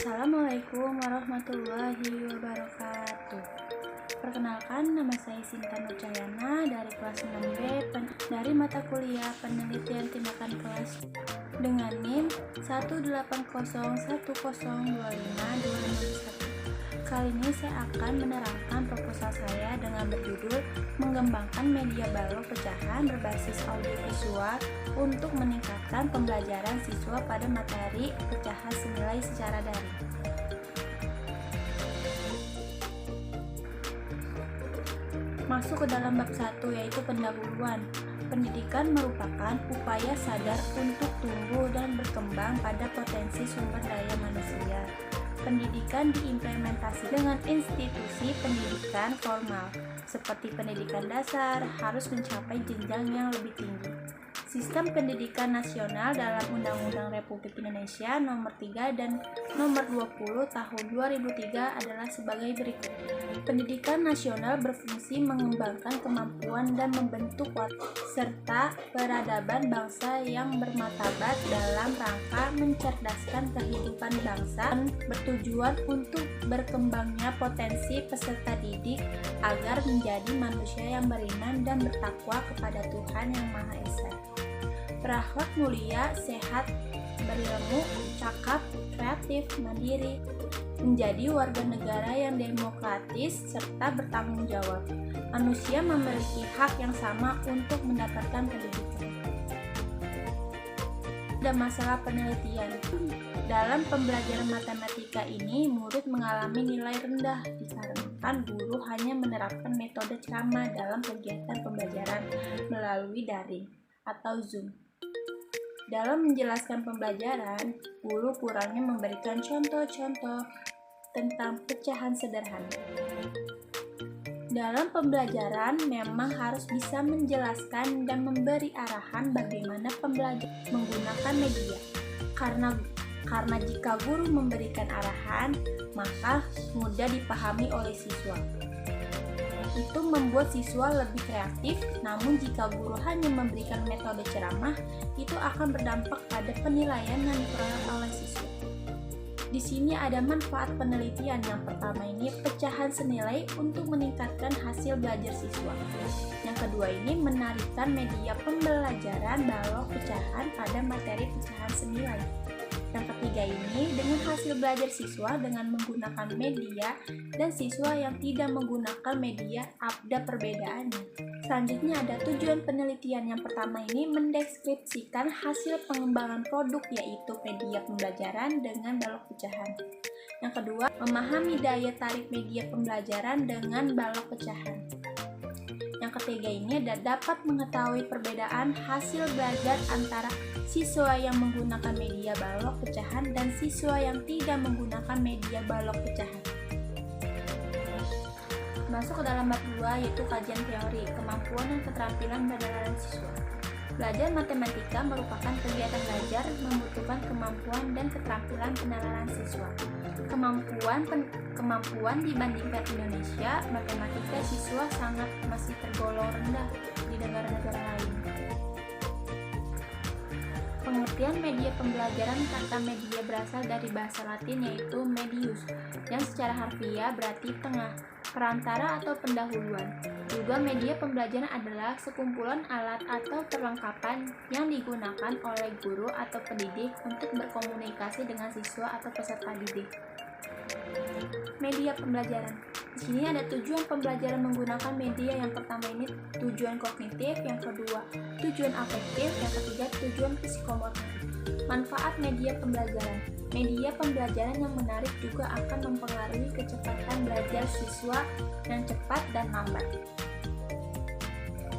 Assalamualaikum warahmatullahi wabarakatuh. Perkenalkan, nama saya Sinta Nurcayana dari kelas 6B dari mata kuliah Penelitian Tindakan Kelas dengan NIM 18010252261. Kali ini saya akan menerangkan proposal saya dengan berjudul Mengembangkan Media Balok Pecahan Berbasis Audiovisual untuk meningkatkan pembelajaran siswa pada materi pecahan senilai secara daring. Masuk ke dalam bab 1, yaitu pendahuluan. Pendidikan merupakan upaya sadar untuk tumbuh dan berkembang pada potensi sumber daya manusia. Pendidikan diimplementasi dengan institusi pendidikan formal, seperti pendidikan dasar, harus mencapai jenjang yang lebih tinggi. Sistem pendidikan nasional dalam Undang-Undang Republik Indonesia Nomor 3 dan Nomor 20 Tahun 2003 adalah sebagai berikut. Pendidikan nasional berfungsi mengembangkan kemampuan dan membentuk watak serta peradaban bangsa yang bermartabat dalam rangka mencerdaskan kehidupan bangsa dan bertujuan untuk berkembangnya potensi peserta didik agar menjadi manusia yang beriman dan bertakwa kepada Tuhan Yang Maha Esa. Berakhlak mulia, sehat, berilmu, cakap, kreatif, mandiri, menjadi warga negara yang demokratis serta bertanggung jawab. Manusia memiliki hak yang sama untuk mendapatkan pendidikan. Ada masalah penelitian. Dalam pembelajaran matematika ini, murid mengalami nilai rendah dikarenakan guru hanya menerapkan metode ceramah dalam kegiatan pembelajaran melalui daring atau Zoom. Dalam menjelaskan pembelajaran, guru kurangnya memberikan contoh-contoh tentang pecahan sederhana. Dalam pembelajaran memang harus bisa menjelaskan dan memberi arahan bagaimana pembelajar menggunakan media. Karena jika guru memberikan arahan, maka mudah dipahami oleh siswa. Itu membuat siswa lebih kreatif, namun jika guru hanya memberikan metode ceramah, itu akan berdampak pada penilaian yang diperoleh oleh siswa. Di sini ada manfaat penelitian. Yang pertama ini pecahan senilai untuk meningkatkan hasil belajar siswa. Yang kedua ini menarikkan media pembelajaran balok pecahan pada materi pecahan senilai. Yang ketiga ini dengan hasil belajar siswa dengan menggunakan media dan siswa yang tidak menggunakan media ada perbedaannya. Selanjutnya ada tujuan penelitian. Yang pertama ini mendeskripsikan hasil pengembangan produk yaitu media pembelajaran dengan balok pecahan. Yang kedua, memahami daya tarik media pembelajaran dengan balok pecahan. Yang ketiga ini dapat mengetahui perbedaan hasil belajar antara siswa yang menggunakan media balok pecahan dan siswa yang tidak menggunakan media balok pecahan. Masuk ke dalam bab 2, yaitu kajian teori, kemampuan dan keterampilan penerapan siswa. Belajar matematika merupakan kegiatan belajar membutuhkan kemampuan dan keterampilan penerapan siswa. Kemampuan dibandingkan Indonesia, matematika siswa sangat masih tergolong rendah di negara-negara lain. Pengertian media pembelajaran. Kata media berasal dari bahasa Latin yaitu medius, yang secara harfiah berarti tengah, perantara atau pendahuluan. Juga media pembelajaran adalah sekumpulan alat atau perlengkapan yang digunakan oleh guru atau pendidik untuk berkomunikasi dengan siswa atau peserta didik. Media pembelajaran. Di sini ada tujuan pembelajaran menggunakan media. Yang pertama ini tujuan kognitif, yang kedua tujuan afektif, yang ketiga tujuan psikomotor. Manfaat media pembelajaran. Media pembelajaran yang menarik juga akan mempengaruhi kecepatan belajar siswa yang cepat dan lambat.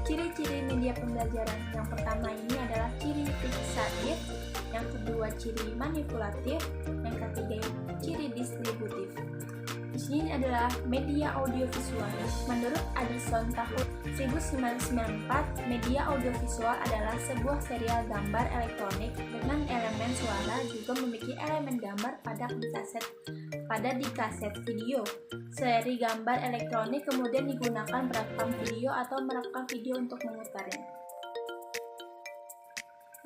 Ciri-ciri media pembelajaran. Yang pertama ini adalah ciri fiksatif, yang kedua ciri manipulatif, yang ketiga ciri distributif. Di sini adalah media audiovisual. Menurut Addison tahun 1994, media audiovisual adalah sebuah serial gambar elektronik dengan elemen suara juga memiliki elemen gambar pada di kaset video. Seri gambar elektronik kemudian digunakan merekam video atau merekam video untuk memutarnya.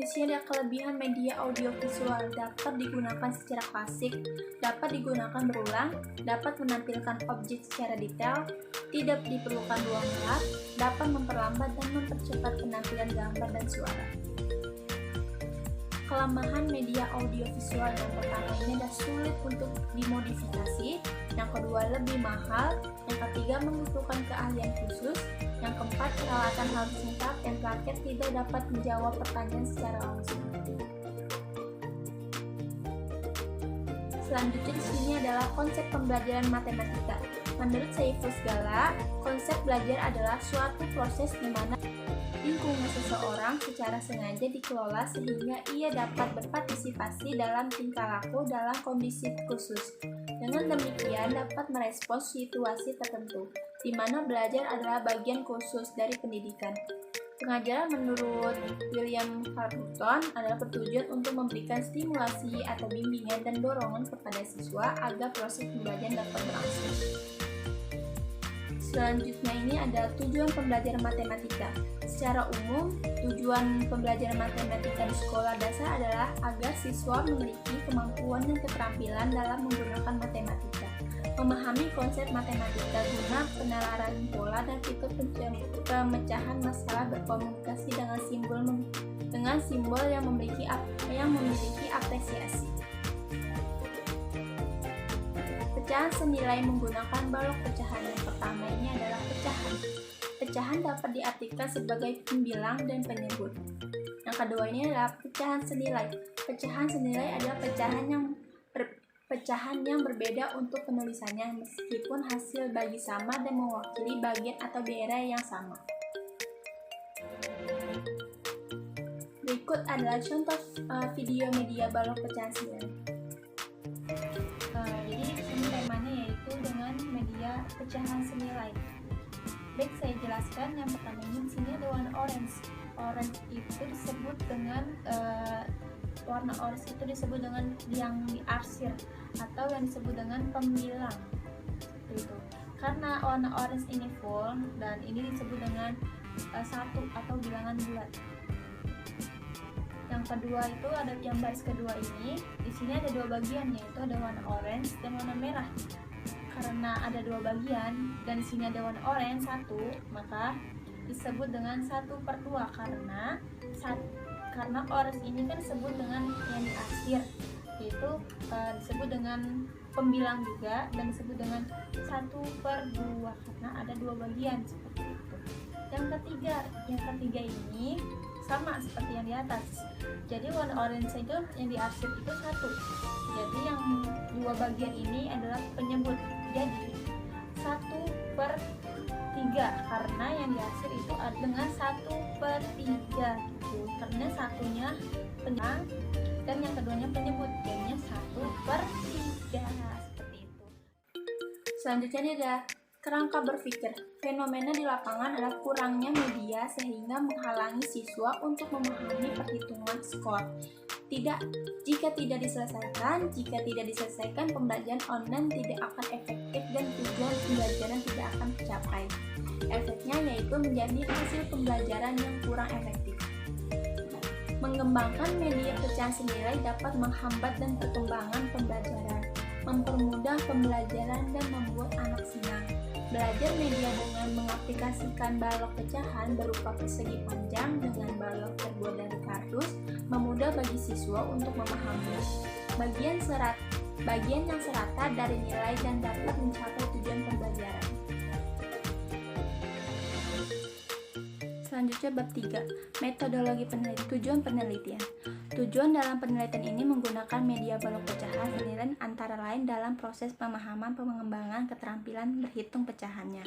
Di sini ada kelebihan media audiovisual, dapat digunakan secara klasik, dapat digunakan berulang, dapat menampilkan objek secara detail, tidak diperlukan ruang gelap, dapat memperlambat dan mempercepat penampilan gambar dan suara. Kelemahan media audiovisual yang pertama ini adalah sulit untuk dimodifikasi, yang kedua lebih mahal, yang ketiga membutuhkan keahlian khusus, yang keempat peralatan harus lengkap, dan terakhir tidak dapat menjawab pertanyaan secara langsung. Selanjutnya di sini adalah konsep pembelajaran matematika. Menurut Saiful Segala, konsep belajar adalah suatu proses di mana lingkungan seseorang secara sengaja dikelola sehingga ia dapat berpartisipasi dalam tingkah laku dalam kondisi khusus. Dengan demikian dapat merespons situasi tertentu, di mana belajar adalah bagian khusus dari pendidikan. Pengajaran menurut William Carlton adalah bertujuan untuk memberikan stimulasi atau bimbingan dan dorongan kepada siswa agar proses pembelajaran dapat berlangsung. Selanjutnya ini adalah tujuan pembelajaran matematika. Secara umum, tujuan pembelajaran matematika di sekolah dasar adalah agar siswa memiliki kemampuan dan keterampilan dalam menggunakan matematika, memahami konsep matematika guna penalaran pola dan fitur pemecahan masalah, berkomunikasi dengan simbol yang memiliki apresiasi. Pecahan senilai menggunakan balok pecahan. Yang pertama ini adalah pecahan. Pecahan dapat diartikan sebagai pembilang dan penyebut. Yang kedua ini adalah pecahan senilai. Pecahan senilai adalah pecahan yang berbeda untuk penulisannya meskipun hasil bagi sama dan mewakili bagian atau daerah yang sama. Berikut adalah contoh video media balok pecahan senilai. Jadi ini temanya yaitu dengan media pecahan senilai. Baik, saya jelaskan. Yang pertama ini di sini ada warna orange. Orange itu disebut dengan warna orange itu disebut dengan yang diarsir atau yang disebut dengan pembilang. Itu. Karena warna orange ini full dan ini disebut dengan satu atau bilangan bulat. Yang kedua itu ada yang baris kedua ini. Di sini ada dua bagian, yaitu ada warna orange dan warna merah. Karena ada dua bagian dan di sini ada warna orange satu, maka disebut dengan 1/2 karena orange ini kan disebut dengan yang diarsir, yaitu disebut dengan pembilang juga dan disebut dengan 1/2 karena ada dua bagian seperti itu. Yang ketiga ini sama seperti yang di atas. Jadi warna orange itu yang diarsir itu 1. Jadi yang dua bagian ini adalah penyebut. Jadi 1/3 karena yang diarsir itu dengan 1/3 gitu. Karena satunya penyebut dan yang keduanya penyebut, jadinya 1/3 seperti itu. Selanjutnya ini ada kerangka berpikir. Fenomena di lapangan adalah kurangnya media sehingga menghalangi siswa untuk memahami perhitungan skor. Jika tidak diselesaikan, pembelajaran online tidak akan efektif dan tujuan pembelajaran tidak akan tercapai. Efeknya yaitu menjadi hasil pembelajaran yang kurang efektif. Mengembangkan media pecahan senilai dapat menghambat dan perkembangan pembelajaran, mempermudah pembelajaran dan membuat anak senang. Belajar media dengan mengaplikasikan balok pecahan berupa persegi panjang dengan balok terbuat dari kardus memudah bagi siswa untuk memahami bagian yang serata dari nilai dan dapat mencapai tujuan pembelajaran. Selanjutnya bab 3, metodologi penelitian. Tujuan penelitian. Tujuan dalam penelitian ini menggunakan media balok pecahan senilai antara lain dalam proses pemahaman pengembangan keterampilan berhitung pecahannya.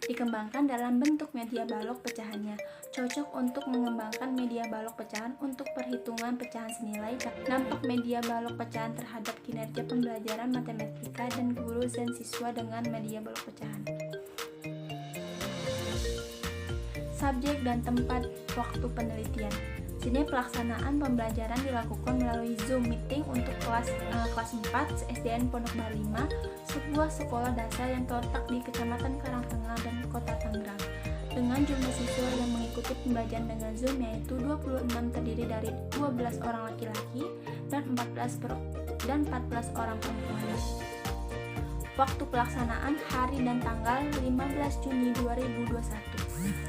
Dikembangkan dalam bentuk media balok pecahannya. Cocok untuk mengembangkan media balok pecahan untuk perhitungan pecahan senilai. Dampak media balok pecahan terhadap kinerja pembelajaran matematika dan guru dan siswa dengan media balok pecahan. Subjek dan tempat waktu penelitian. Sini pelaksanaan pembelajaran dilakukan melalui Zoom meeting untuk kelas 4 SDN Pondok Bali 5, sebuah sekolah dasar yang terletak di Kecamatan Karangtengah dan Kota Tangerang. dengan jumlah siswa yang mengikuti pembelajaran dengan Zoom yaitu 26 terdiri dari 12 orang laki-laki dan 14 orang perempuan. Waktu pelaksanaan hari dan tanggal 15 Juni 2021.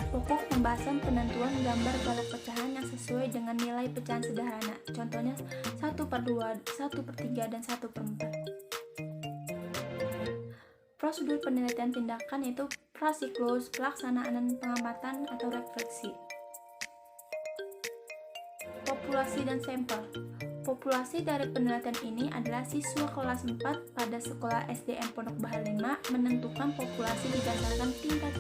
Pokok pembahasan penentuan gambar balok pecahan yang sesuai dengan nilai pecahan sederhana. Contohnya 1/2, 1/3, dan 1/4. Prosedur penelitian tindakan yaitu prasiklus, pelaksanaan dan pengamatan atau refleksi. Populasi dan sampel. Populasi dari penelitian ini adalah siswa kelas 4 pada sekolah SDN Pondok Bahar 5 menentukan populasi berdasarkan tingkat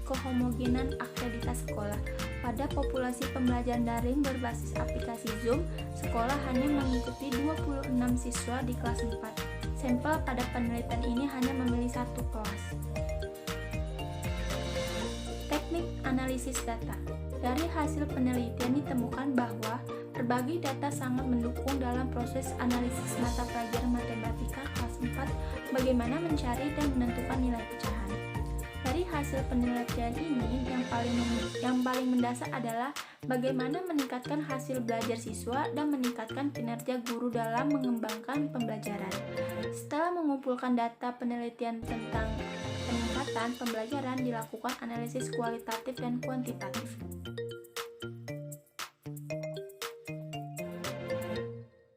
kehomogenan akreditas sekolah. Pada populasi pembelajaran daring berbasis aplikasi Zoom, sekolah hanya mengikuti 26 siswa di kelas 4. Sampel pada penelitian ini hanya memilih satu kelas. Teknik analisis data. Dari hasil penelitian ditemukan bahwa berbagai data sangat mendukung dalam proses analisis mata pelajaran matematika kelas 4 bagaimana mencari dan menentukan nilai pecahan. Dari hasil penelitian ini, yang paling mendasar adalah bagaimana meningkatkan hasil belajar siswa dan meningkatkan kinerja guru dalam mengembangkan pembelajaran. Setelah mengumpulkan data penelitian tentang peningkatan pembelajaran, dilakukan analisis kualitatif dan kuantitatif.